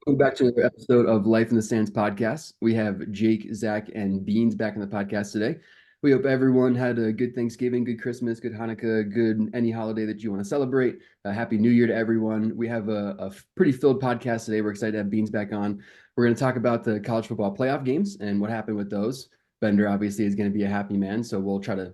Welcome back to another episode of Life in the Sands podcast. We have Jake, Zach, and Beans back in the podcast today. We hope everyone had a good Thanksgiving, good Christmas, good Hanukkah, good any holiday that you want to celebrate. Happy New Year to everyone. We have a pretty filled podcast today. We're excited to have Beans back on. We're going to talk about the college football playoff games and what happened with those. Bender obviously is going to be a happy man, so we'll try to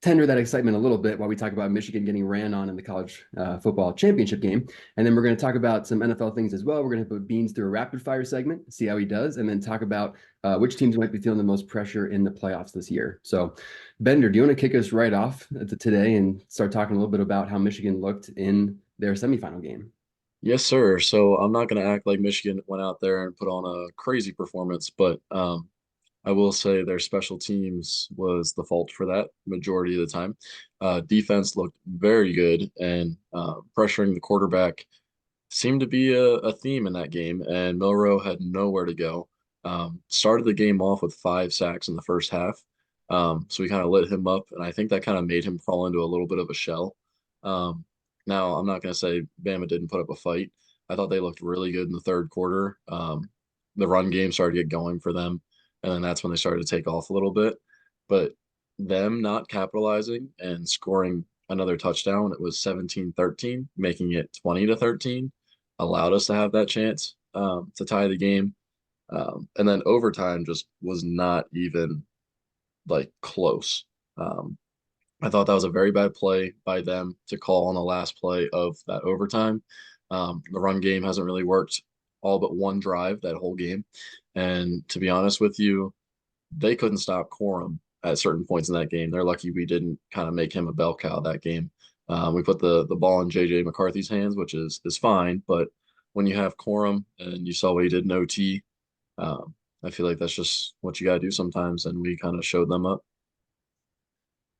tender that excitement a little bit while we talk about Michigan getting ran on in the college football championship game. And then we're going to talk about some NFL things as well. We're going to put Beans through a rapid fire segment, see how he does, and then talk about which teams might be feeling the most pressure in the playoffs this year. So, Bender, do you want to kick us right off today and start talking a little bit about how Michigan looked in their semifinal game? Yes, sir. So I'm not going to act like Michigan went out there and put on a crazy performance, but I will say their special teams was the fault for that majority of the time. Defense looked very good, and pressuring the quarterback seemed to be a theme in that game, and Milrow had nowhere to go. Started the game off with 5 sacks in the first half. So we kind of lit him up, and I think that kind of made him crawl into a little bit of a shell. Um, Now, I'm not going to say Bama didn't put up a fight. I thought they looked really good in the third quarter. The run game started to get going for them, and then that's when they started to take off a little bit. But them not capitalizing and scoring another touchdown, it was 17-13, making it 20-13, allowed us to have that chance to tie the game. And then overtime just was not even like close. Um, I thought that was a very bad play by them to call on the last play of that overtime. The run game hasn't really worked all but one drive that whole game. And to be honest with you, they couldn't stop Corum at certain points in that game. They're lucky we didn't kind of make him a bell cow that game. We put the ball in JJ McCarthy's hands, which is fine. But when you have Corum and you saw what he did in OT, I feel like that's just what you got to do sometimes. And we kind of showed them up.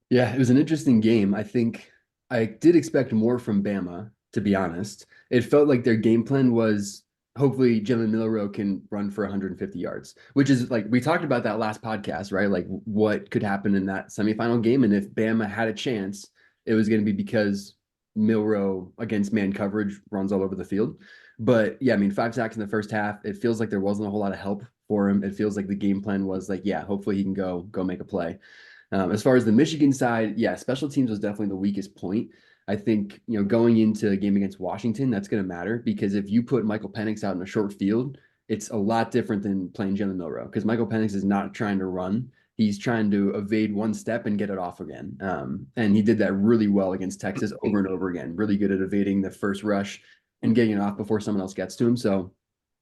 Yeah, it was an interesting game. I think I did expect more from Bama, to be honest. It felt like their game plan was hopefully Jalen Milrow can run for 150 yards, which is like we talked about that last podcast, right? Like what could happen in that semifinal game. And if Bama had a chance, it was going to be because Milrow against man coverage runs all over the field. But yeah, I mean, 5 sacks in the first half. It feels like there wasn't a whole lot of help for him. It feels like the game plan was like, yeah, hopefully he can go make a play. As far as the Michigan side, yeah, special teams was definitely the weakest point. I think, going into a game against Washington, that's going to matter because if you put Michael Penix out in a short field, it's a lot different than playing Jalen Milrow because Michael Penix is not trying to run. He's trying to evade one step and get it off again. And he did that really well against Texas over and over again. Really good at evading the first rush and getting it off before someone else gets to him. So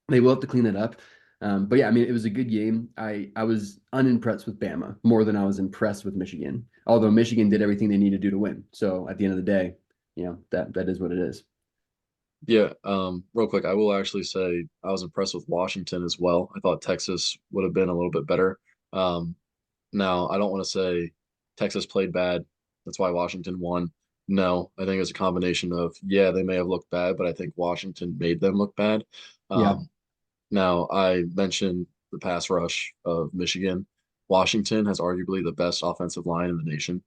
they will have to clean that up. But yeah, I mean, it was a good game. I was unimpressed with Bama more than I was impressed with Michigan. Although Michigan did everything they needed to do to win. So at the end of the day, that is what it is. Yeah, real quick, I will actually say I was impressed with Washington as well. I thought Texas would have been a little bit better. Um, Now, I don't want to say Texas played bad. That's why Washington won. No, I think it was a combination of, yeah, they may have looked bad, but I think Washington made them look bad. Yeah. Um, Now, I mentioned the pass rush of Michigan. Washington has arguably the best offensive line in the nation.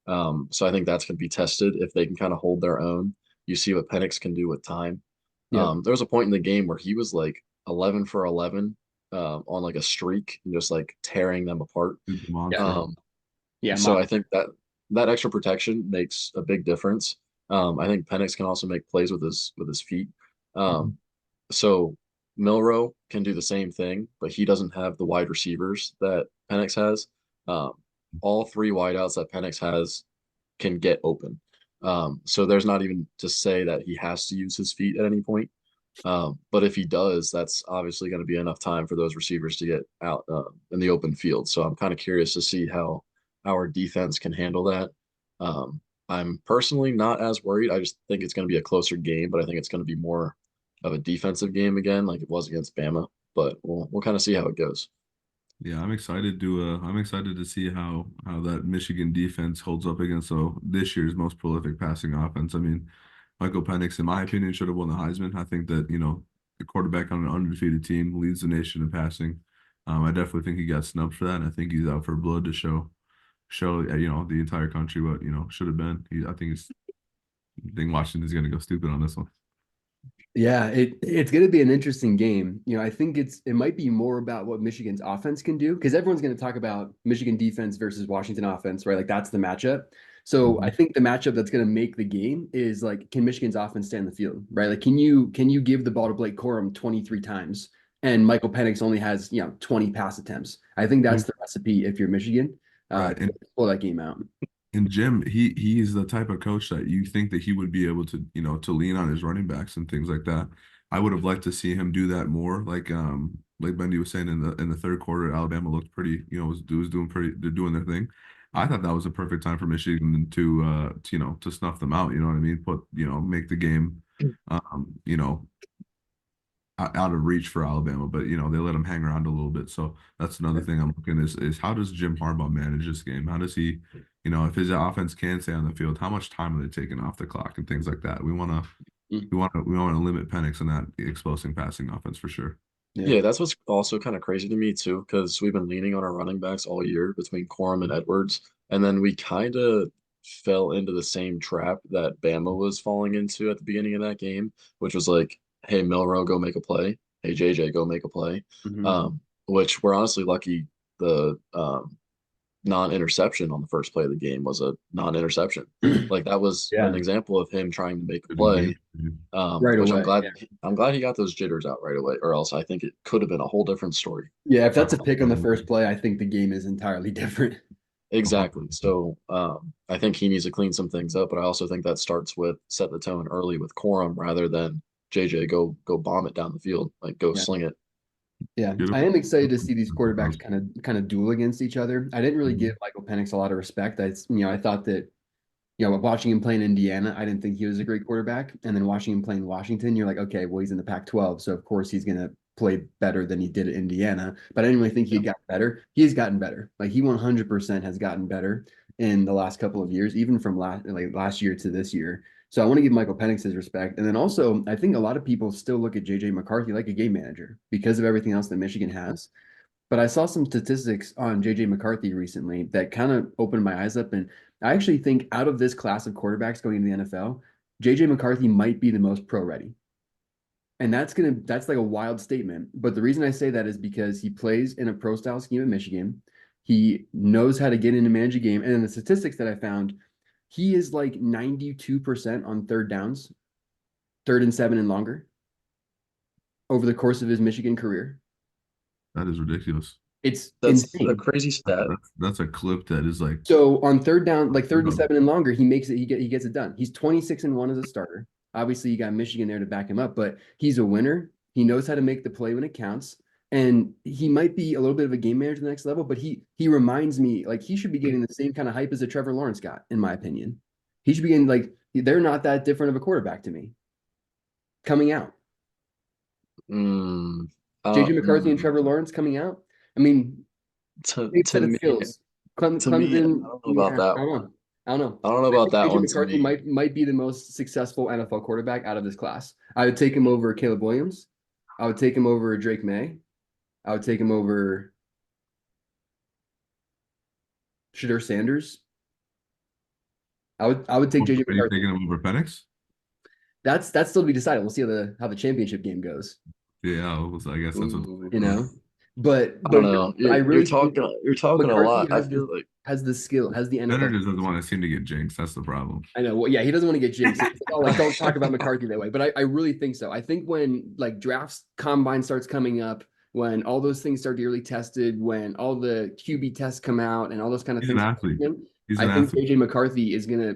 So I think that's going to be tested if they can kind of hold their own. You see what Penix can do with time. Yep. There was a point in the game where he was like 11 for 11 on like a streak and just like tearing them apart. He's a Yeah. monster. Um, Yeah. so I think that extra protection makes a big difference. I think Penix can also make plays with his feet. Mhm. Um, so Milrow can do the same thing, but he doesn't have the wide receivers that Penix has. Um, all three wideouts that Penix has can get open. So there's not even to say that he has to use his feet at any point. But if he does, that's obviously going to be enough time for those receivers to get out in the open field. So I'm kind of curious to see how our defense can handle that. Um, I'm personally not as worried. I just think it's going to be a closer game, but I think it's going to be more of a defensive game again, like it was against Bama. But we'll kind of see how it goes. Yeah, I'm excited to see how that Michigan defense holds up against this year's most prolific passing offense. I mean, Michael Penix, in my opinion, should have won the Heisman. I think that, the quarterback on an undefeated team leads the nation in passing. I definitely think he got snubbed for that, and I think he's out for blood to show the entire country what should have been. I think Washington's going to go stupid on this one. Yeah, it's going to be an interesting game. I think it might be more about what Michigan's offense can do because everyone's going to talk about Michigan defense versus Washington offense, right? Like that's the matchup. So I Mhm. think the matchup that's going to make the game is like, can Michigan's offense stay on the field, right? Like, can you give the ball to Blake Corum 23 times and Michael Penix only has 20 pass attempts? I think that's the recipe if you're Michigan, Right. to pull that game out. And Jim, he's the type of coach that you think that he would be able to, to lean on his running backs and things like that. I would have liked to see him do that more. Like Bendy was saying in the third quarter, Alabama looked pretty, was doing pretty, they're doing their thing. I thought that was a perfect time for Michigan to snuff them out. You know what I mean? Make the game, out of reach for Alabama, but they let him hang around a little bit. So that's another thing I'm looking is how does Jim Harbaugh manage this game? How does he, if his offense can stay on the field, how much time are they taking off the clock and things like that? Mm. We want to limit Penix and that explosive passing offense for sure. Yeah. Yeah, that's what's also kind of crazy to me too, because we've been leaning on our running backs all year between Corum and Edwards, and then we kind of fell into the same trap that Bama was falling into at the beginning of that game, which was like, hey, Milrow, go make a play. Hey, JJ, go make a play. Mhm. Which we're honestly lucky the non-interception on the first play of the game was a non-interception. Like that was an Yeah, example of him trying to make a Good play, game. right which away. Yeah. I'm glad he got those jitters out right away, or else I think it could have been a whole different story. Yeah, if that's a pick on the Absolutely. first play, I think the game is entirely different. Exactly. So I think he needs to clean some things up, but I also think that starts with set the tone early with Corum rather than JJ go bomb it down the field, like go Yeah. sling it. Yeah. I Beautiful. am excited to see these quarterbacks kind of duel against each other. I didn't really give Mhm. Michael Penix a lot of respect. I thought that, watching him play in Indiana, I didn't think he was a great quarterback. And then watching him play in Washington, you're like, okay, well, he's in the Pac-12, so of course he's gonna play better than he did at Indiana. But I didn't really think he Yeah. had gotten better. He has gotten better. Like he 100% has gotten better in the last couple of years, even from last year to this year. So I want to give Michael Penix his respect. And then also, I think a lot of people still look at JJ McCarthy like a game manager because of everything else that Michigan has. But I saw some statistics on JJ McCarthy recently that kind of opened my eyes up. And I actually think out of this class of quarterbacks going into the NFL, JJ McCarthy might be the most pro ready. And that's like a wild statement. But the reason I say that is because he plays in a pro style scheme at Michigan. He knows how to get in and manage a game. And then the statistics that I found, he is like 92% on third downs, 3rd and 7 and longer over the course of his Michigan career. That is ridiculous. It's That's a insane. crazy stat. That's a clip that is like, So on third down, like third and um, seven and longer, he makes it. He gets it done. He's 26-1 as a starter. Obviously, you got Michigan there to back him up, but he's a winner. He knows how to make the play when it counts, and he might be a little bit of a game manager at the next level. But he reminds me like he should be getting the same kind of hype as a Trevor Lawrence got, in my opinion. He should be getting like they're not that different of a quarterback to me coming out. Mm, JJ McCarthy and mm, Trevor Lawrence coming out. I mean, same to set of me, skills. to me, I Clemson, don't know about yeah, that I don't one. know. I don't know. I don't know I about think that AJ one. To McCarthy me, might be the most successful NFL quarterback out of this class. I would take him over Caleb Williams. I would take him over Drake May. I would take him over Shadur Sanders. I would take JJ are you McCarthy. taking him over Penix? That's still to be decided. We'll see how the championship game goes. Yeah, I guess that's what. ooh, You know, but I don't but know. but I You're really think talking a McCarthy lot. I feel like has the skill, has the Benner NFL. just doesn't want to seem to get jinxed. That's the problem. I know. Well, yeah, he doesn't want to get jinxed. It's like, oh, like don't talk about McCarthy that way. But I really think so. I think when like drafts combine starts coming up, when all those things start to be really tested, when all the QB tests come out and all those kind of He's an things, athlete. He's I an think athlete. JJ McCarthy is gonna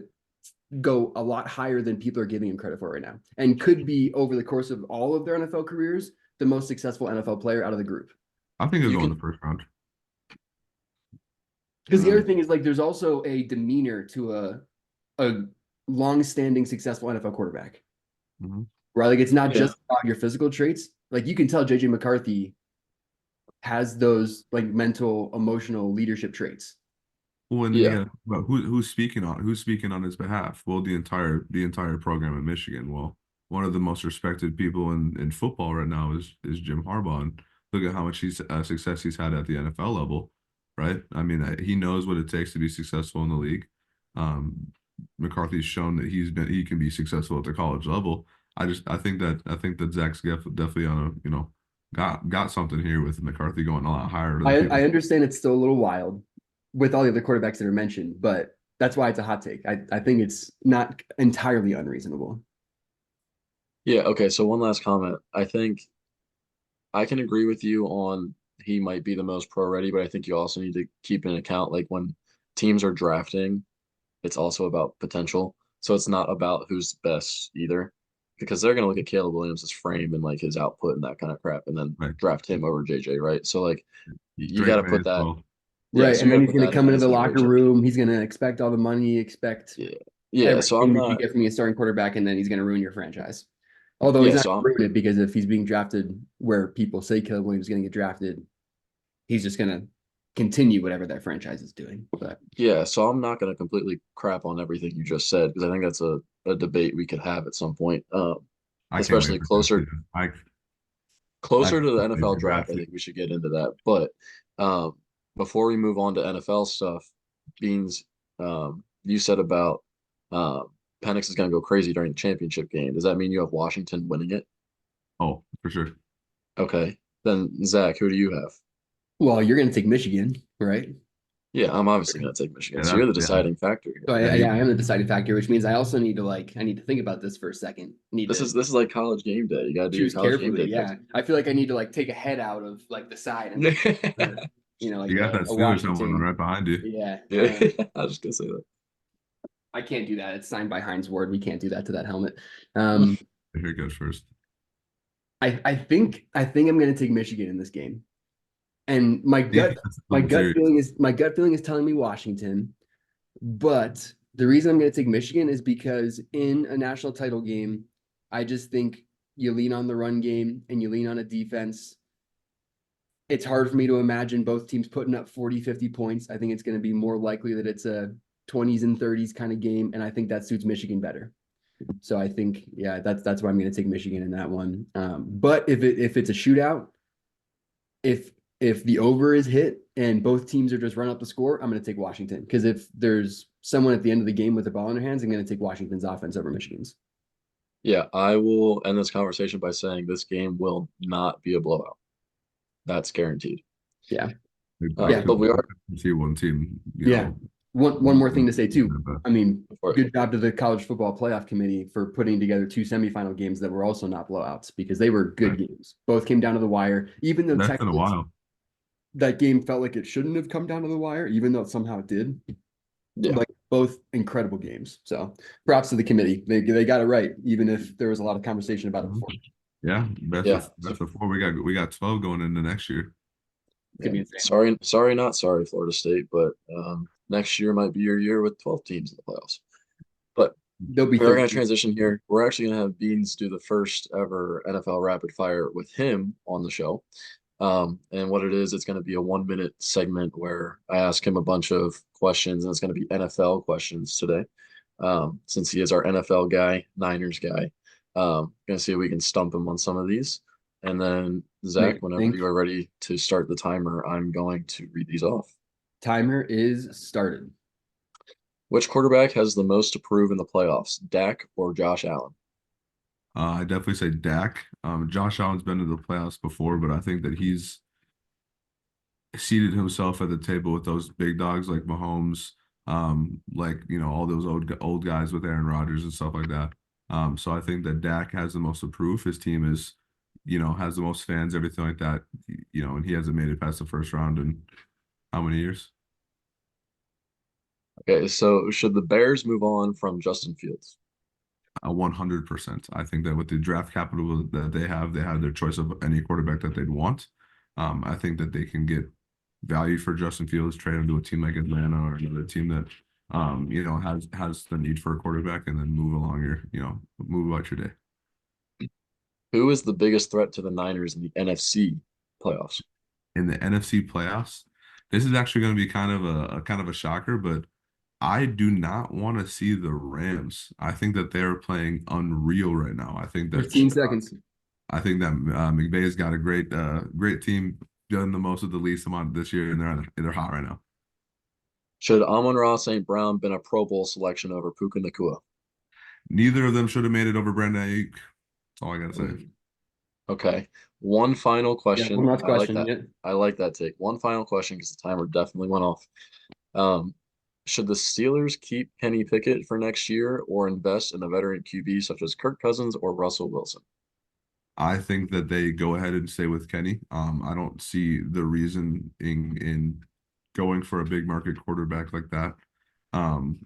go a lot higher than people are giving him credit for right now, and could be over the course of all of their NFL careers the most successful NFL player out of the group. I think he'll you go in can. the first round. Because the other thing is like there's also a demeanor to a long-standing successful NFL quarterback. Mhm. Right? Like it's not Yeah, just about your physical traits. Like you can tell JJ McCarthy has those like mental, emotional leadership traits. Well, and then yeah, yeah, but who's speaking on his behalf? Well, the entire program at Michigan. Well, one of the most respected people in football right now is Jim Harbaugh. And look at how much success he's had at the NFL level, right? I mean, he knows what it takes to be successful in the league. Um, McCarthy's shown that he can be successful at the college level. I think that Zach's definitely on a got something here with McCarthy going a lot higher than people. I understand it's still a little wild with all the other quarterbacks that are mentioned, but that's why it's a hot take. I think it's not entirely unreasonable. Yeah, okay, so one last comment. I think I can agree with you on he might be the most pro ready, but I think you also need to keep in account like when teams are drafting, it's also about potential. So it's not about who's best either, because they're gonna look at Caleb Williams' frame and like his output and that kind of crap, and then Right. draft him over JJ, right? So like you got Drake to may put as that, well. yeah. Right. So And you got then to he's put going to that come into into the locker consideration. room. He's going to expect all the money, expect Yeah, yeah. So I'm everything that you not. get from your starting quarterback, and then he's going to ruin your franchise. Although he's Yeah, not so ruined it because if he's being drafted where people say Caleb Williams is going to get drafted, he's just going to continue whatever that franchise is doing. But I'm not going to completely crap on everything you just said because I think that's a debate we could have at some point. I can't wait Especially for draft closer season. I closer to the can't wait NFL for draft, draft I season. think we should get into that. But before we move on to NFL stuff, Beans, you said about Penix is going to go crazy during the championship game. Does that mean you have Washington winning it? Oh, for sure. Okay. Then Zach, who do you have? well, you're going to take Michigan, right? Yeah, I'm obviously going to take Michigan. Yeah, So you're the yeah, deciding factor here. So yeah. yeah, I am the deciding factor, which means I also need to I need to think about this for a second. Need This to is like college game day. You got to do your choose college game carefully. day Yeah, picks. I feel like I need to take a head out of the side and like You got that a Steelers helmet on Washington. right behind you. Yeah, Yeah, I was just gonna say I can't do that. It's signed by Heinz Ward. We can't do that to that helmet. that. Um, Here it goes first. I think I'm going to take Michigan in this game, and That's something serious. my gut feeling is telling me Washington, but the reason I'm going to take Michigan is because in a national title game, I just think you lean on the run game and you lean on a defense. It's hard for me to imagine both teams putting up 40, 50 points. I think it's going to be more likely that it's a 20s and 30s kind of game, and I think that suits Michigan better. So I think, yeah, that's why I'm going to take Michigan in that one. But if it's a shootout, if if the over is hit and both teams are just run up the score, I'm going to take Washington because if there's someone at the end of the game with the ball in their hands, I'm going to take Washington's offense over Michigan's. Yeah, I will end this conversation by saying this game will not be a blowout. That's guaranteed. Yeah, I yeah, But we couldn't are see one team, yeah. One more thing to say too. but I mean, for it. good job to the College Football Playoff Committee for putting together two semifinal games that were also not blowouts because they were good right. games. Both came down to the wire, even though That's been a technically while. that game felt like it shouldn't have come down to the wire, even though it somehow did. Yeah, Like both incredible games. So props to the committee. They got it right, even if there was a lot of conversation about it Mhm. before. Yeah, yeah. that's a four. We got 12 going into next year. It's Yeah. gonna be insane. Sorry, not sorry, Florida State, but next year might be your year with 12 teams in the playoffs. But They'll be we are going to 13. transition here. We're actually going to have Beans do the first ever NFL Rapid Fire with him on the show. And what it is, it's going to be a 1 minute segment where I ask him a bunch of questions, and it's going to be NFL questions today. Since he is our NFL guy, Niners guy, going to see if we can stump him on some of these. And then, Make Zach, it whenever you think. are ready to start the timer, I'm going to read these off. Timer is started. Which quarterback has the most to prove in the playoffs, Dak or Josh Allen? I definitely say Dak. Josh Allen's been to the playoffs before, but I think that he's seated himself at the table with those big dogs like Mahomes, like all those old guys with Aaron Rodgers and stuff like that. So I think that Dak has the most to prove. His team is, has the most fans, everything like that. And he hasn't made it past the first round in how many years? Okay, so should the Bears move on from Justin Fields? 100%. I think that with the draft capital that they have their choice of any quarterback that they'd want. I think that they can get value for Justin Fields, trade him to a team like Atlanta or another team that has the need for a quarterback, and then move about your day. Who is the biggest threat to the Niners in the NFC playoffs? In the NFC playoffs, this is actually going to be kind of a shocker, but I do not want to see the Rams. I think that they're playing unreal right now. 15 seconds. I think that McVay's got a great team, done the most of the least amount this year, and they're hot right now. Should Amon-Ra St. Brown been a Pro Bowl selection over Puka Nacua? Neither of them should have made it over Brandon Ayuk. all I gotta say. Mm, okay. One final Yeah, one question. last I like question. that. Yeah. I like that take. One final question because the timer definitely went off. Um, should the Steelers keep Kenny Pickett for next year or invest in a veteran QB such as Kirk Cousins or Russell Wilson? I think that they go ahead and stay with Kenny. I don't see the reason in going for a big market quarterback like that. Um,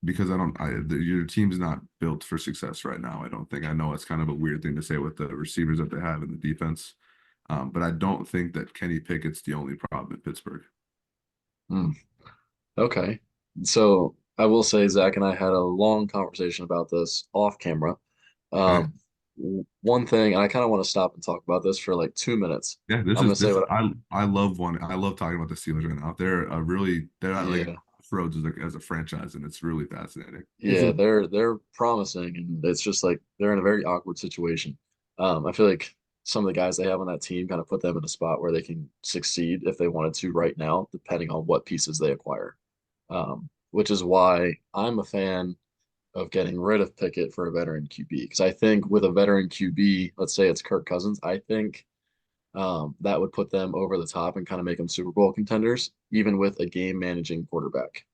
because your team's not built for success right now. I don't think. I know it's kind of a weird thing to say with the receivers that they have in the defense. But I don't think that Kenny Pickett's the only problem in Pittsburgh. Hmm. Okay. So I will say Zach and I had a long conversation about this off camera. Okay. Um, One thing, and I kind of want to stop and talk about this for like 2 minutes. Yeah, I'm gonna say this what, I love talking about the Steelers right now. They're at like yeah, crossroads as a franchise, and it's really fascinating. It's yeah, they're promising, and it's just like they're in a very awkward situation. I feel like some of the guys they have on that team kind of put them in a spot where they can succeed if they wanted to right now, depending on what pieces they acquire. Which is why I'm a fan of getting rid of Pickett for a veteran QB. Because I think with a veteran QB, let's say it's Kirk Cousins, I think that would put them over the top and kind of make them Super Bowl contenders, even with a game managing quarterback.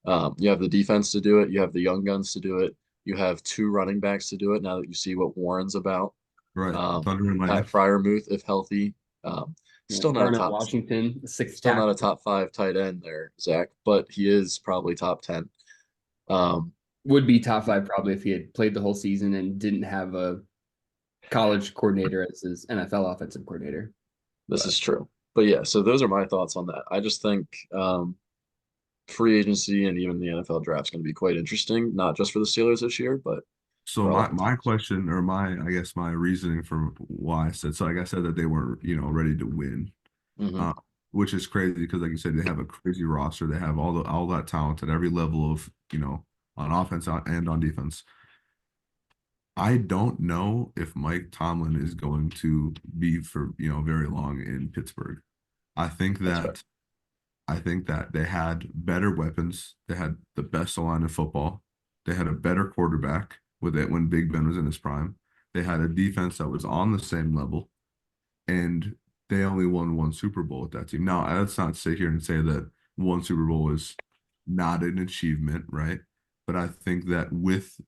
You have the defense to do it, you have the young guns to do it, you have two running backs to do it now that you see what Warren's about. Right. Thunder and Pat Lightning. Fryermuth, if healthy. Um, yeah, still not a Darnell top Washington, sixth still not a tackle, top five tight end there, Zach, but he is probably top 10. Um, would be top five probably if he had played the whole season and didn't have a college coordinator as his NFL offensive coordinator. This But is true. But yeah, so those are my thoughts on that. I just think free agency and even the NFL draft is going to be quite interesting, not just for the Steelers this year, but So for all of the my teams. question or my I guess my reasoning for why I said so like I said that they weren't ready to win, Hmm. uh, which is crazy because like you said they have a crazy roster. They have all that talent at every level of on offense and on defense. I don't know if Mike Tomlin is going to be for very long in Pittsburgh. I think That's fair. that I think that they had better weapons. They had the best line in football. They had a better quarterback with it when Big Ben was in his prime. They had a defense that was on the same level, and they only won one Super Bowl with that team. Now, let's not sit here and say that one Super Bowl is not an achievement, right? But I think that with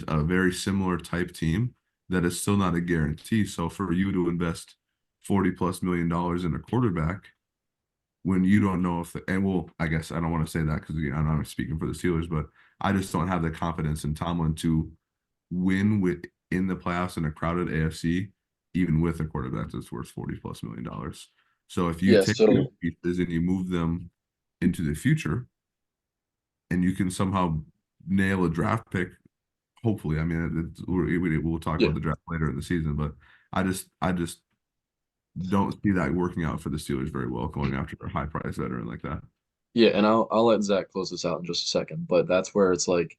a very similar type team, that is still not a guarantee. So for you to invest 40 plus $1 million in a quarterback when you don't know if and well, I guess I don't want to say that because I'm not speaking for the Steelers, but I just don't have the confidence in Tomlin to win with in the playoffs in a crowded AFC, even with a quarterback that's worth 40 plus $1 million. So if you Yeah, take those so pieces and you move them into the future and you can somehow nail a draft pick, hopefully, I mean, we'll talk yeah. about the draft later in the season, but I just don't see that working out for the Steelers very well going after a high price veteran like that. Yeah, and I'll let Zach close this out in just a second, but that's where it's like,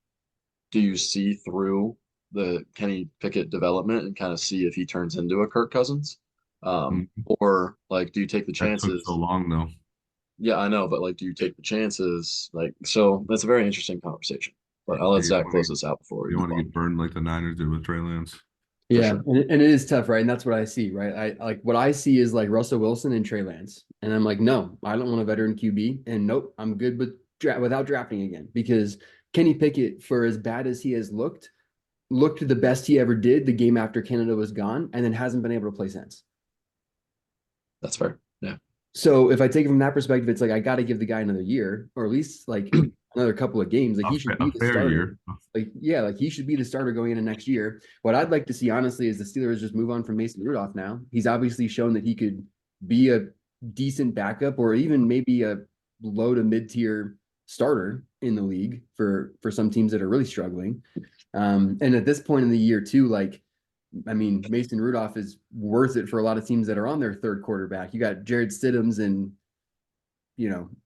do you see through the Kenny Pickett development and kind of see if he turns into a Kirk Cousins? Mhm. Or like do you take the That took so chances? long though. Yeah, I know, but like do you take the chances? Like so that's a very interesting conversation. But I'll Yeah, let Zach close this out before we you move want to on. get burned like the Niners did with Trey Lance. For yeah, sure. and it is tough, right? And that's what I see, right? I like what I see is like Russell Wilson and Trey Lance, and I'm like, no, I don't want a veteran QB, and nope, I'm good with without drafting again because Kenny Pickett, for as bad as he has looked the best he ever did the game after Canada was gone, and then hasn't been able to play since. That's fair. Yeah. So if I take it from that perspective, it's like I got to give the guy another year, or at least like another couple of games. Like he should be A the fair starter. year. Like yeah, like he should be the starter going into next year. What I'd like to see honestly is the Steelers just move on from Mason Rudolph now. He's obviously shown that he could be a decent backup or even maybe a low to mid tier starter in the league for some teams that are really struggling. And at this point in the year too, like I mean, Mason Rudolph is worth it for a lot of teams that are on their third quarterback. You got Jared Stidhams and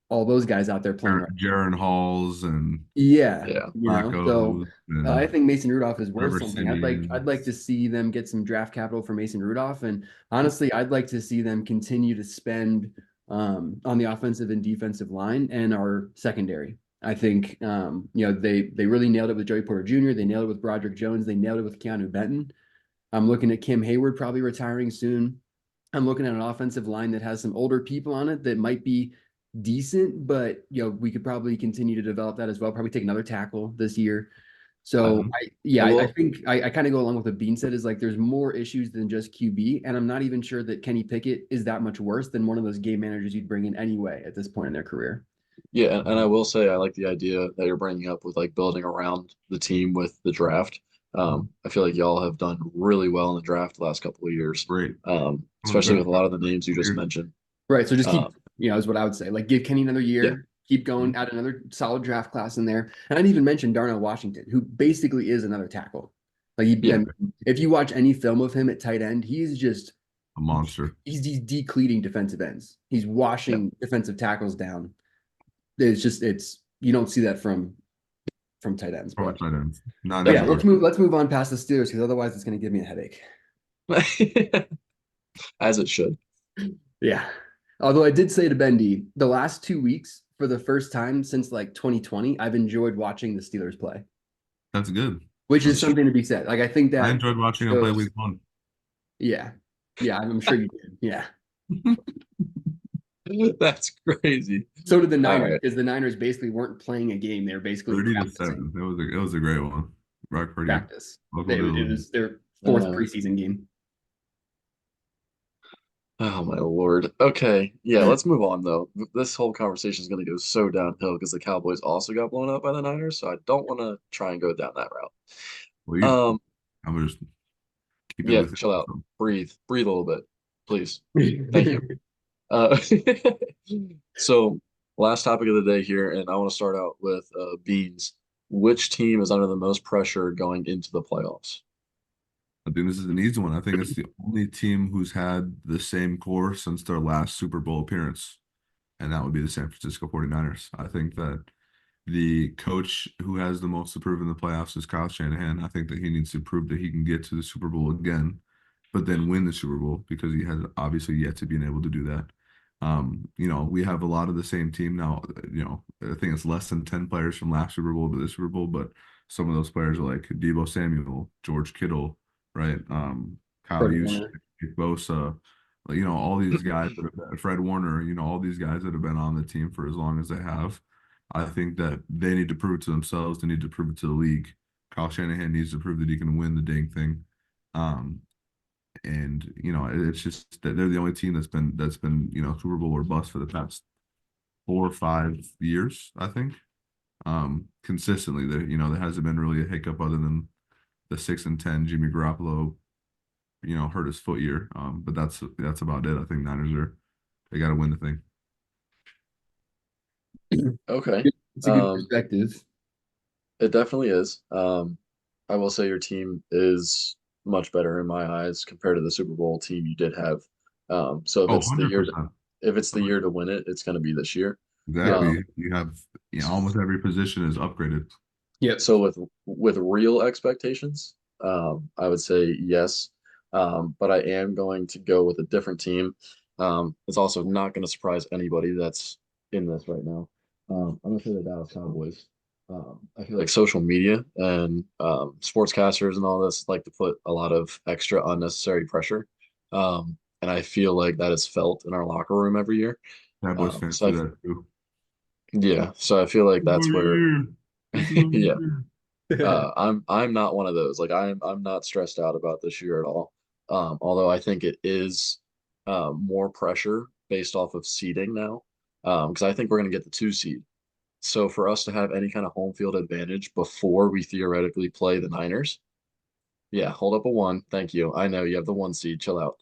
all those guys out there playing right. Jaron Halls and Yeah, Yeah. so Flacco I and think Mason Rudolph is worth Trevor something. I'd Simeon. like to see them get some draft capital for Mason Rudolph, and honestly, I'd like to see them continue to spend on the offensive and defensive line and our secondary. I think they really nailed it with Joey Porter Jr. They nailed it with Broderick Jones. They nailed it with Keanu Benton. I'm looking at Kim Hayward probably retiring soon. I'm looking at an offensive line that has some older people on it that might be decent, but we could probably continue to develop that as well. Probably take another tackle this year. I, So I I will. think I kind of go along with what Bean said is like there's more issues than just QB, and I'm not even sure that Kenny Pickett is that much worse than one of those game managers you'd bring in anyway at this point in their career. Yeah, and I will say I like the idea that you're bringing up with like building around the team with the draft. I feel like y'all have done really well in the draft the last couple of years, Great. One of the especially best with a lot of the names you just years. mentioned. Right. So just keep, Um, is what I would say. Like give Kenny another yeah, year, keep going, add another solid draft class in there. And I didn't even mention Darnell Washington, who basically is another tackle. Like yeah, and if you watch any film of him at tight end, A monster. he's decleating defensive ends. He's yeah. washing defensive tackles down. It's you don't see that from tight ends. From a But tight end. Not yeah, Definitely. anymore. let's move on past the Steelers because otherwise it's gonna give me a headache. As it should. Yeah. Although I did say to Bendy, the last 2 weeks, for the first time since like 2020, I've enjoyed watching the Steelers play, That's good. which is That's true. something to be said. Like I think I that enjoyed watching him play shows, week 1. yeah. Yeah, I'm sure you did. Yeah. That's crazy. So did the All Niners, right. because the Niners basically weren't playing a game. They were basically 30 to practicing 7. It was a great one. Rock Purdy. practice. Welcome to the It league. was their fourth Uh, preseason game. oh my Lord. Okay. Yeah, let's move on though. This whole conversation is going to go so downhill because the Cowboys also got blown up by the Niners, so I don't want to try and go down that route. Well, Um, I'm gonna just keep it yeah, with it. chill out. So, Breathe a little bit, please. Thank you. Uh, so last topic of the day here, and I want to start out with Beans. Which team is under the most pressure going into the playoffs? I think this is an easy one. I think it's the only team who's had the same core since their last Super Bowl appearance, and that would be the San Francisco 49ers. I think that the coach who has the most to prove in the playoffs is Kyle Shanahan. I think that he needs to prove that he can get to the Super Bowl again, but then win the Super Bowl because he has obviously yet to be able to do that. We have a lot of the same team now. I think it's less than 10 players from last Super Bowl to this Super Bowl, but some of those players are like Deebo Samuel, George Kittle, right? Kyle Fred Juszczyk, Warner. Bosa, all these guys Fred Warner, all these guys that have been on the team for as long as they have. I think that they need to prove it to themselves. They need to prove it to the league. Kyle Shanahan needs to prove that he can win the dang thing. Um, and it's just that they're the only team that's been Super Bowl or bust for the past 4 or 5 years, I think. Consistently, there hasn't been really a hiccup other than the 6-10 Jimmy Garoppolo, hurt his foot year. But that's about it. I think they got to win the thing. Okay. It's a good Um, perspective. it definitely is. I will say your team is much better in my eyes compared to the Super Bowl team you did have. So Oh, 100%. if it's the year to win it, it's going to be this year. Um, Exactly. You have almost every position is upgraded. Yep. so with real expectations, I would say yes. But I am going to go with a different team. It's also not going to surprise anybody that's in this right now. I'm going to say the Dallas Cowboys. I feel like social media and sportscasters and all this like to put a lot of extra unnecessary pressure. And I feel like that is felt in our locker room every year. Cowboys fans So do that too. so I feel like that's Another where, year. It's another yeah, year. I'm not one of those. Like I'm not stressed out about this year at all. Although I think it is more pressure based off of seeding now. Because I think we're gonna get the 2 seed. So for us to have any kind of home field advantage before we theoretically play the Niners, yeah, hold up a 1. Thank you. I know you have the 1 seed. Chill out.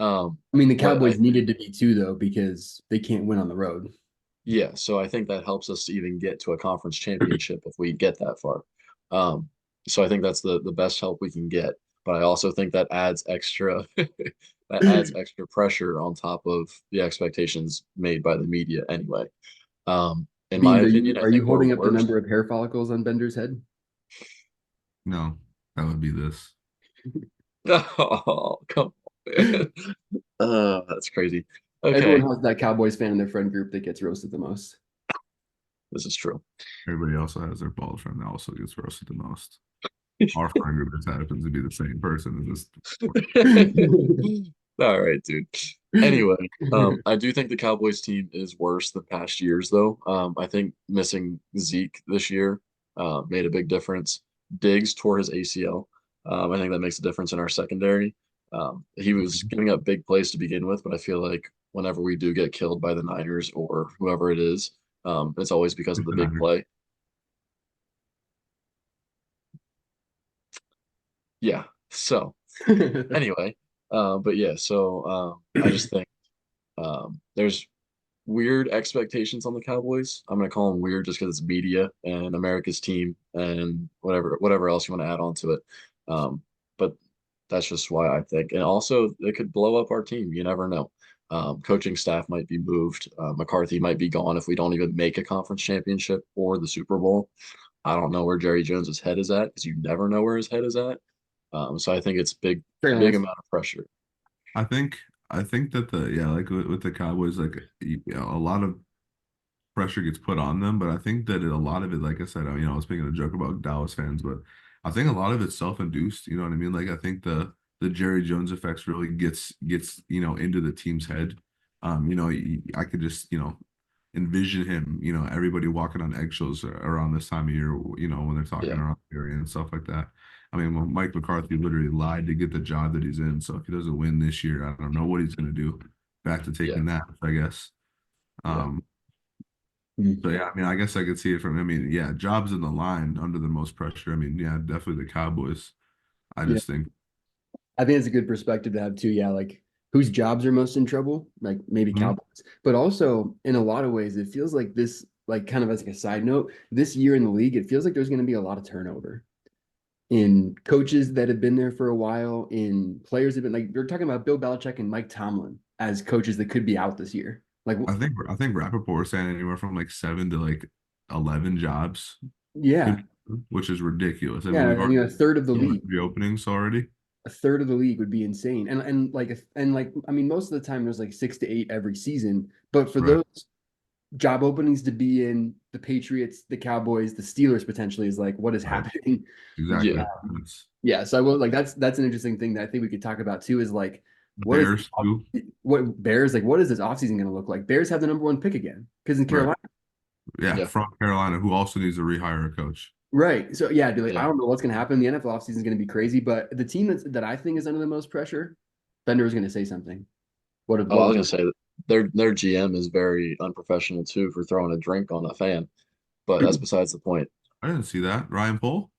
I mean, the But I Cowboys think needed to be two though because they can't win on the road. Yeah, so I think that helps us to even get to a conference championship if we get that far. Um, so I think that's the best help we can get. But I also think that adds extra that adds extra pressure on top of the expectations made by the media anyway. In my Beans, opinion, I are you think we're holding up the worse. number of hair follicles on Bender's head? No, that would be this. Oh, come on, man. That's crazy. Everyone Okay, has that Cowboys fan in their friend group that gets roasted the most. this is true. Everybody also has their bald friend that also gets roasted the most. our friend group just happens to be the same person. It's just All right, dude. Anyway, I do think the Cowboys team is worse than past years, though. I think missing Zeke this year made a big difference. Diggs tore his ACL. I think that makes a difference in our secondary. He was giving up big plays to begin with, but I feel like whenever we do get killed by the Niners or whoever it is, it's always because of it's the the big Niners. play. Yeah. So anyway, but yeah, so I just think there's weird expectations on the Cowboys. I'm gonna call them weird just because it's media and America's team and whatever else you want to add on to it. But that's just why I think. And also, it could blow up our team. You never know. Coaching staff might be moved. McCarthy might be gone if we don't even make a conference championship or the Super Bowl. I don't know where Jerry Jones's head is at because you never know where his head is at. So I think it's Trey big Lance. amount of pressure. I think I think that the yeah, like with the Cowboys, like a lot of pressure gets put on them, but I think that a lot of it, like I said, I was making a joke about Dallas fans, but I think a lot of it's self-induced. You know what I mean? Like I think the Jerry Jones effects really gets into the team's head. I could just envision him, everybody walking on eggshells around this time of year, when they're talking Yeah, around the area and stuff like that. I mean, when Mike McCarthy literally lied to get the job that he's in. So if he doesn't win this year, I don't know what he's going to do. Back to yeah, taking that, I guess. yeah. Um, so yeah, I mean, I guess I could see it from. I mean, yeah, jobs in the line under the most pressure. I mean, yeah, definitely the Cowboys. I Yeah, just think, I think it's a good perspective to have too. Yeah, like whose jobs are most in trouble? Like maybe Mhm. Cowboys, but also in a lot of ways, it feels like this. Like kind of as like a side note, this year in the league, it feels like there's going to be a lot of turnover in coaches that have been there for a while, in players that have been like you're talking about Bill Belichick and Mike Tomlin as coaches that could be out this year. Like, I think Rappaport was saying anywhere from like 7 to like 11 jobs yeah, could, which is ridiculous. I mean, yeah, we've and already a third of the so league, many openings already. a third of the league would be insane. And like I mean, most of the time there's like 6 to 8 every season, but for Right. those job openings to be in the Patriots, the Cowboys, the Steelers potentially is like what is Right. happening. Yeah. Exactly. That's Yeah, so I will like that's an interesting thing that I think we could talk about too is like what is Bears too. what Bears like what is this offseason going to look like? Bears have the number one pick again because in Right. Carolina, Yeah. Yeah. From Carolina, who also needs to rehire a coach. right? So yeah, dude, like I Yeah. don't know what's going to happen. The NFL offseason is going to be crazy, but the team that I think is under the most pressure, Bender was going to say something. Oh, What I was was gonna say that their GM is very unprofessional too for throwing a drink on a fan, but that's it? besides the point. I didn't see that. Ryan Pohl?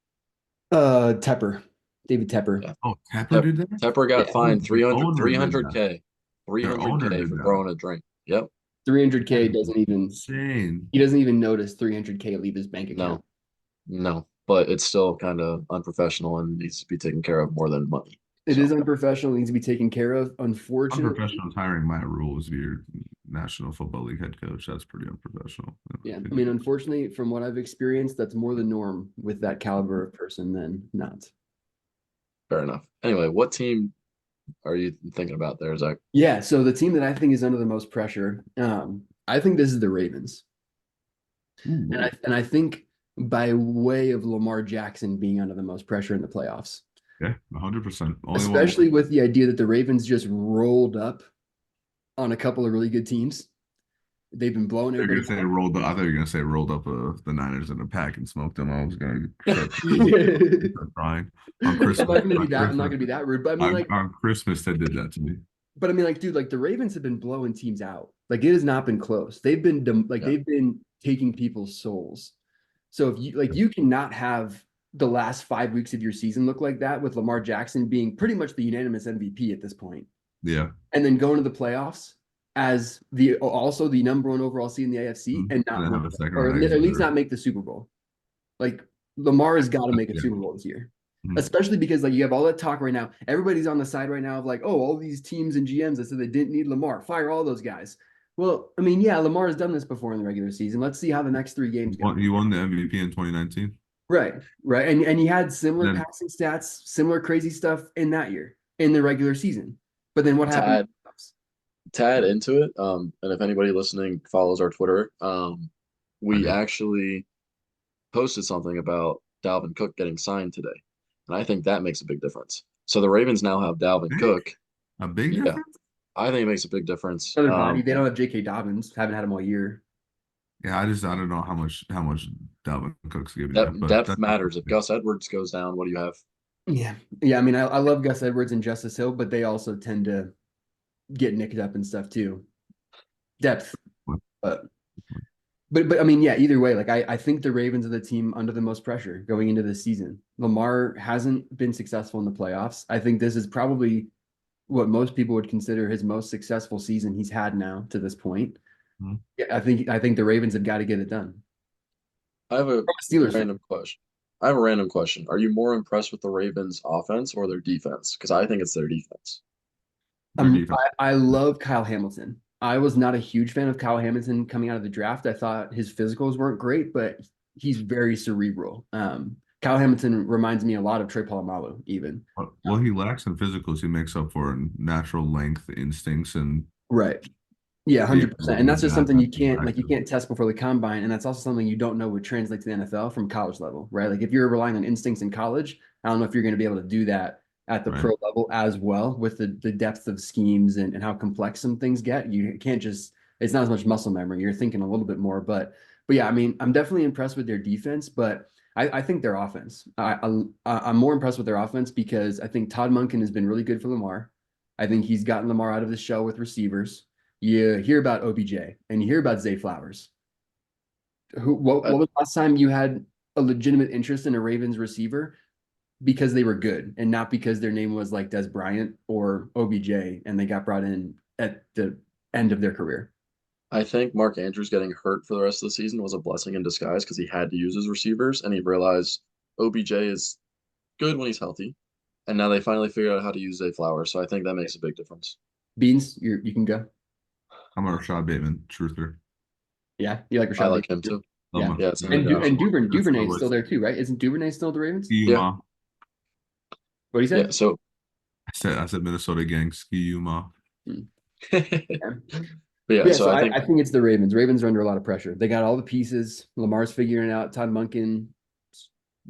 Tepper, David Tepper. Yeah. Oh, Tapper did that? Tepper got Yeah, Oh, fined the 300 owner did that. 300K. Their owner 300K did for that. throwing a drink. Yep. That 300K is doesn't even insane. he doesn't even notice 300K leave his bank account. No, no. But it's still kind of unprofessional and needs to be taken care of more than money. It is So unprofessional, needs to be taken care of. Unfortunately, Unprofessional is hiring Matt Rule as your National Football League head coach. That's pretty unprofessional, in my yeah. I mean, opinion. unfortunately, from what I've experienced, that's more the norm with that caliber of person than not. fair enough. Anyway, what team are you thinking about there, Zach? Yeah. So the team that I think is under the most pressure, I think this is the Ravens, and Ooh, I think by way of Lamar Jackson being under the most pressure in the playoffs, yeah, 100%. Only one. especially with the idea that the Ravens just rolled up on a couple of really good teams. They've been blowing They're gonna everybody say rolled up. I thought you were gonna say rolled up the Niners in a pack and smoked them. I was gonna out. start crying on I'm not Christmas. gonna be On that. I'm not Christmas, gonna be that rude. But I mean, on, like, on Christmas, they did that to me. dude, like the Ravens have been blowing teams out. Like it has not been close. They've been like Yeah. they've been taking people's souls. So if you like, you cannot have the last 5 weeks of your season look like that with Lamar Jackson being pretty much the unanimous MVP at this point, Yeah, and then going to the playoffs as the also the number one overall seed in the AFC and and not then win, have a second or round at exit. least not make the Super Bowl. Like Lamar has got to make a Yeah. Super Bowl this year, Mhm. especially because like you have all that talk right now. Everybody's on the side right now of like, oh, all these teams and GMs that said they didn't need Lamar, fire all those guys. Well, I mean, yeah, Lamar has done this before in the regular season. Let's see how the next 3 games go. He won the MVP in 2019. Right, right, and he had similar Then passing stats, similar crazy stuff in that year in the regular season. But then what To happened? add to add into it, and if anybody listening follows our Twitter, I we do. actually posted something about Dalvin Cook getting signed today. and I think that makes a big difference. So the Ravens now have Dalvin Big? Cook. A big Yeah, difference? I think it makes a big difference. Another body. They don't have J.K. Dobbins. Haven't had him all year. Yeah, I don't know how much Dalvin Cook's giving you, Depth, but depth that's matters. If Gus Edwards goes down, what do you have? Yeah. Yeah. I mean, I love Gus Edwards and Justice Hill, but they also tend to get nicked up and stuff too. Depth. But but I mean, yeah, either way, like I think the Ravens are the team under the most pressure going into this season. Lamar hasn't been successful in the playoffs. I think this is probably what most people would consider his most successful season he's had now to this point. Mhm. Yeah, I think the Ravens have got to get it done. I have a From a Steelers fan. random question. I have a random question. Are you more impressed with the Ravens offense or their defense? Because I think it's their defense. Their defense. I love Kyle Hamilton. I was not a huge fan of Kyle Hamilton coming out of the draft. I thought his physicals weren't great, but he's very cerebral. Kyle Hamilton reminds me a lot of Trey Polamalu, even. What he lacks in physicals, he makes up for in natural length, instincts, and Right. Yeah, the 100%. ability And to that's just adapt something and you be can't like you active. can't test before the combine, and that's also something you don't know would translate to the NFL from college level, right? Like if you're relying on instincts in college, I don't know if you're going to be able to do that at the Right. pro level as well with the depth of schemes and how complex some things get. You can't just it's not as much muscle memory. You're thinking a little bit more, but yeah, I mean, I'm definitely impressed with their defense, but I think their offense. I'm more impressed with their offense because I think Todd Monken has been really good for Lamar. I think he's gotten Lamar out of the shell with receivers. You hear about OBJ and you hear about Zay Flowers. What I, was the last time you had a legitimate interest in a Ravens receiver because they were good and not because their name was like Des Bryant or OBJ and they got brought in at the end of their career? I think Mark Andrews getting hurt for the rest of the season was a blessing in disguise because he had to use his receivers and he realized OBJ is good when he's healthy. And now they finally figured out how to use Zay Flowers. So I think that makes a big difference. Beans, you can go. I'm a Rashad Bateman truther. Yeah, you like I Rashad like him Bateman? too. Love Yeah, my Yeah, it's favorite no and doubt. That's my Duvernay's still voice. there too, right? Isn't Duvernay still at the Ravens? Yeah. Ski-U-Ma. What do you Yeah. say? So, I said Minnesota gang. Ski-U-Ma. Hmm. but Yeah. yeah, Yeah, so so I I think, think it's the Ravens. Ravens are under a lot of pressure. They got all the pieces. Lamar's figuring it out. Todd Monken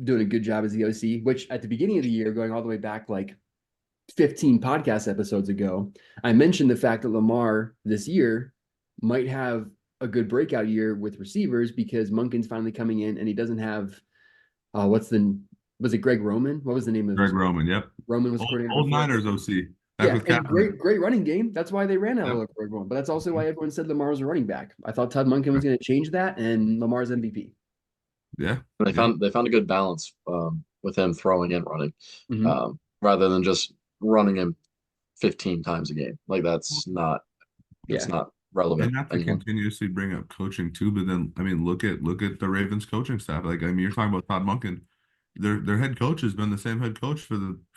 doing a good job as the OC, which at the beginning of the year, going all the way back like 15 podcast episodes ago, I mentioned the fact that Lamar this year might have a good breakout year with receivers because Monken's finally coming in and he doesn't have was it Greg Roman? What was the name of Greg his Roman. Yep. Roman was the Old, coordinator old before? Niners OC. Back Yeah, with and Kaepernick. great running game. That's why they ran out Yep. of Greg Roman. But that's also why everyone said Lamar was a running back. I thought Todd Monken was going to change that, and Lamar's MVP. Yeah. they Yeah. found a good balance with him throwing and running, Mm-hmm. rather than just running him 15 times a game. Like that's Yeah. not And relevant not to anymore. continuously bring up coaching too, but then I mean, look at the Ravens coaching staff. Like I mean, you're talking about Todd Monken. Their head coach has been the same head coach for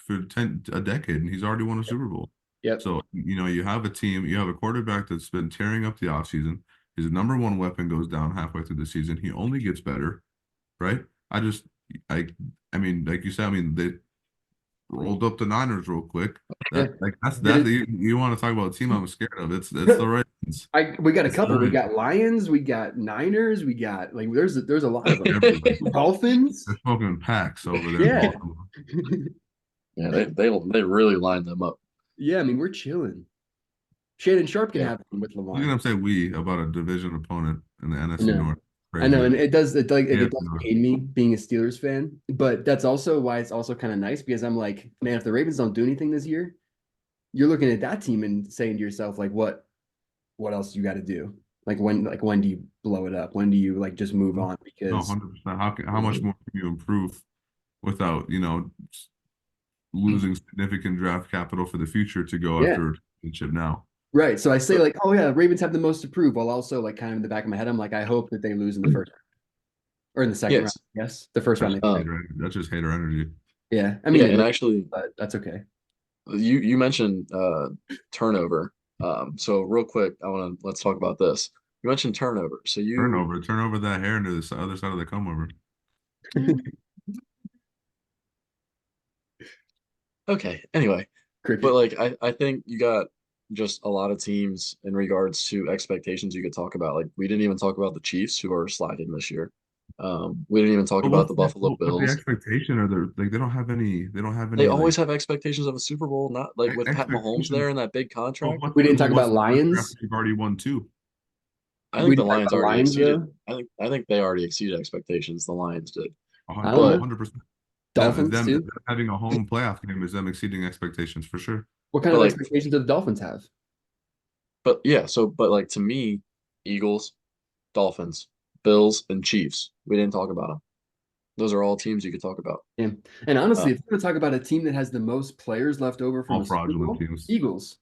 a decade, and he's already won a Super Bowl. Yep. So you have a team, you have a quarterback that's been tearing up the offseason. His number one weapon goes down halfway through the season. He only gets better, right? I just I I mean, like you said, I mean they rolled up the Niners real quick. Yeah. Did That's it, you want to talk about a team I'm scared of. It's the Ravens. we got a It's the couple. We Ravens. got Lions. We got Niners. We got like there's a lot of them. Everywhere. Dolphins. They're smoking packs over there in Yeah. Baltimore. Yeah, they really lined them up. Yeah. I mean, we're chilling. Shannon Sharp can Yeah. have fun with Look at Lamar. them say we about a division opponent in the I NFC know. North. I know, Crazy. and it AFC does North. pain me being a Steelers fan, but that's also why it's also kind of nice because I'm like, man, if the Ravens don't do anything this year, you're looking at that team and saying to yourself, like, what else you got to do? Like when do you blow it up? When do you like just move on? No, Because 100%. How much more can you improve without, losing significant draft capital for the future to go yeah, after a championship now? right. So I say So like, oh yeah, Ravens have the most to prove, while also like kind of in the back of my head, I'm like, I hope that they lose in the first round or in the second round. yes, Yes, the first round. That's They, just um, hater, that's just hater energy. yeah, I mean yeah, it and is, actually, but that's okay. you mentioned turnover. So real quick, let's talk about this. You mentioned turnover. So Turn over that hair into the other side of the comb over. okay. Anyway, but Cricket. like I think you got just a lot of teams in regards to expectations you could talk about. Like we didn't even talk about the Chiefs who are sliding this year. We didn't even talk But about the Buffalo what's the Bills. expectation? Are there like they don't have They any like always have expectations of a Super Bowl, not like with Pat Mahomes there expectations. and that big But contract. what's We didn't talk about the first draft Lions. you've already won two? I We think the didn't talk Lions about already Lions exceeded. though. I think they already exceeded expectations. The Lions did, I don't but know. 100%. Dolphins Them too. having a home playoff game is them exceeding expectations for sure. What kind but of like expectations do the Dolphins have? but yeah. So but like to me, Eagles, Dolphins, Bills, and Chiefs. We didn't talk about them. Those are all teams you could talk about. Yeah. And honestly, Uh, if we're going to talk about a team that has the most players left over from All a Super fraudulent Bowl, teams. Eagles.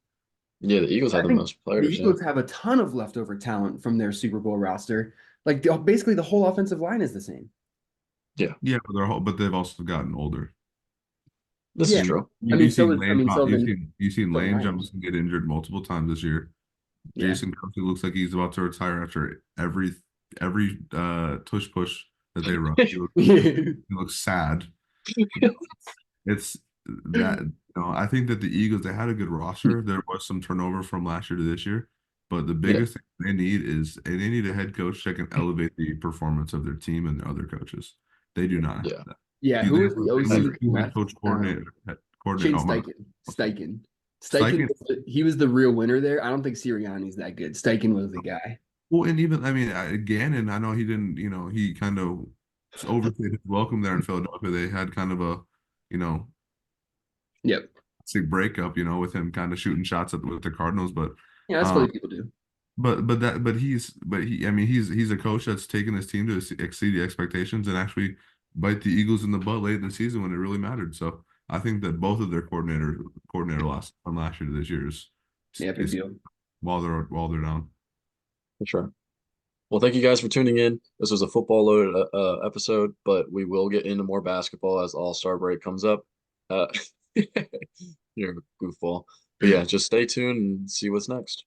yeah, the Eagles have I the think most the players. Yeah, Eagles have a ton of leftover talent from their Super Bowl roster. Like basically the whole offensive line is the same. yeah. Yeah, but but they've also gotten older. This I is Yeah. mean, true. you've seen Lane So you've seen the Lane Lions. Johnson get injured multiple times this year. Yeah. Jason Kelsey looks like he's about to retire after every tush push that they run. He looks sad. It's that I think that the Eagles they had a good roster. There was some turnover from last year to this year, but the Yeah, biggest thing they need is they need a head coach that can elevate the performance of their team and their other coaches. They do not have yeah. that. Yeah. You Who they, was the they I OC lose agree. two head left? coach coordinator. Shane Oh my, Steichen. Steichen. Steichen. He was the real winner there. I don't think Sirianni's that good. Steichen was the guy. Well, and even I mean, again, and I know he didn't. He kind of overstayed his welcome there in Philadelphia. They had kind of a, you know, Yep. sick breakup. With him kind of shooting shots with the Cardinals, but. Yeah, that's Um, what people do. but I mean he's a coach that's taken his team to exceed the expectations and actually bite the Eagles in the butt late in the season when it really mattered. So I think that both of their coordinator loss from last year to this year Yeah, big is deal. while they're down. For sure. Well, thank you guys for tuning in. This was a football loaded episode, but we will get into more basketball as the All-Star break comes up. Uh, you're a goofball. But yeah, just stay tuned and see what's next.